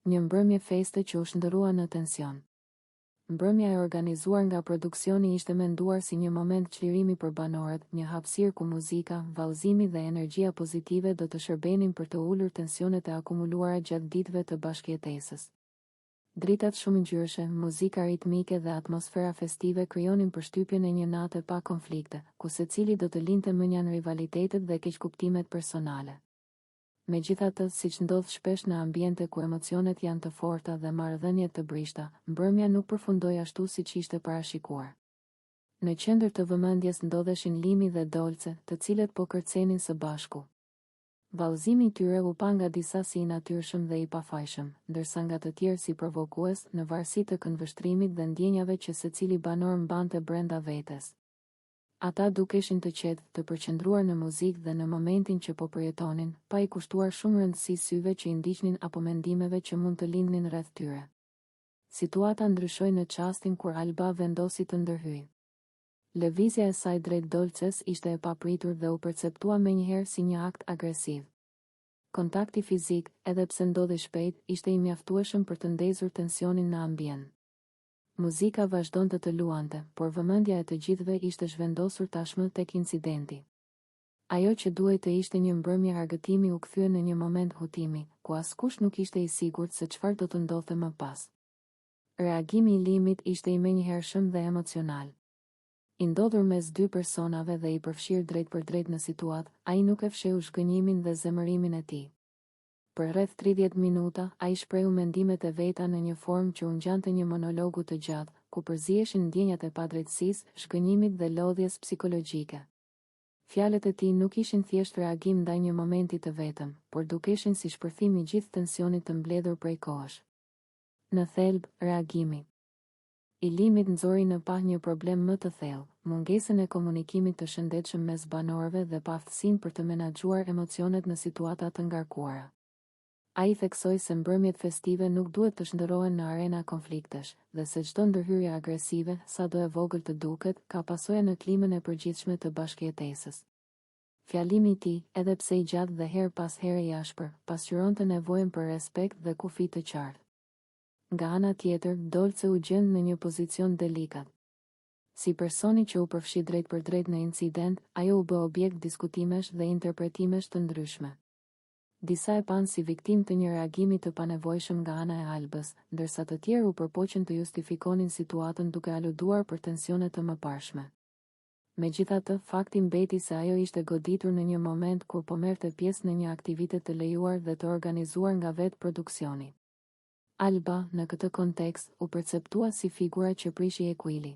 Një mbrëmje feste që u shndërrua në tension. Mbrëmja e organizuar nga produksioni ishte menduar si një moment çlirimi për banorët, një hapësirë ku muzika, vallëzimi dhe energjia pozitive do të shërbenin për të ulur tensionet e akumuluara gjatë ditëve të bashkëjetesës. Dritat shumë ngjyrëshe, muzika ritmike dhe atmosfera festive krijonin përshtypjen e një nate pa konflikte, ku secili do të linte mënjan rivalitetet dhe keqkuptimet personale. Megjithatë, siç ndodh shpesh në ambiente ku emocionet janë të forta dhe marrëdhëniet të brishta, mbrëmja nuk përfundoi ashtu siç ishte parashikuar. Në qendër të vëmendjes ndodheshin Limi dhe Dolce, të cilët po kërcenin së bashku. Vallëzimi i tyre u pa nga disa si i natyrshëm dhe i pafajshëm, ndërsa nga të tjerë si provokues, në varësi të këndvështrimit dhe ndjenjave që secili banor mbante brenda vetes. Ata dukeshin të qetë, të përqendruar në muzikë dhe në momentin që po përjetonin, pa i kushtuar shumë rëndësi syve që i ndiqnin apo mendimeve që mund të lindnin rreth tyre. Situata ndryshoi në çastin kur Alba vendosi të ndërhyjë. Lëvizja e saj drejt Dolces ishte e papritur dhe u perceptua menjëherë si një akt agresiv. Kontakti fizik, edhe pse ndodhi shpejt, ishte i mjaftueshëm për të ndezur tensionin në ambient. Muzika vazhdonte të luante, por vëmendja e të gjithëve ishte zhvendosur tashmë tek incidenti. Ajo që duhej të ishte një mbrëmje argëtimi u kthye në një moment hutimi, ku askush nuk ishte i sigurt se çfarë do të ndodhte më pas. Reagimi i Limit ishte i menjëhershëm dhe emocional. I ndodhur mes dy personave dhe i përfshirë drejt për drejt në situatë, ai nuk e fsheu zhgënjimin dhe zemërimin e tij. Për rreth 30 minuta, ai shprehu mendimet e veta në një formë që u ngjante një monologu të gjatë, ku përziheshin ndjenjat e padrejtësisë, shgënjimit dhe lodhjes psikologjike. Fjalët e tij nuk ishin thjesht reagim ndaj një momenti të vetëm, por dukeshin si shpërthim i gjithë tensionit të mbledhur prej kohësh. Në thelb, reagimi i Limit nxori në pa një problem më të thellë, mungesën e komunikimit të shëndetshëm mes banorëve dhe paaftësinë për të menaxhuar emocionet në situata të ngarkuara. Ai theksoi se mbrëmjet festive nuk duhet të shndërrohen në arena konfliktesh, dhe se çdo ndërhyrje agresive, sado e vogël të duket, ka pasoja në klimën e përgjithshme të bashkëjetesës. Fjalimi i tij, edhe pse i gjatë dhe her pas here i ashpër, pasqyronte nevojën për respekt dhe kufi të qartë. Nga ana tjetër, Dolce u gjend në një pozicion delikat. Si personi që u përfshi drejt për drejt në incident, ajo u bë objekt diskutimesh dhe interpretimesh të ndryshme. Disa e panë si viktim të një reagimi të panevojshëm nga ana e Albës, ndërsa të tjerë u përpoqën të justifikonin situatën duke aluduar për tensione të mëparshme. Megjithatë, fakti mbeti se ajo ishte goditur në një moment kur po merrte pjesë në një aktivitet të lejuar dhe të organizuar nga vetë produksioni. Alba, në këtë kontekst, u perceptua si figura që prishi ekuili.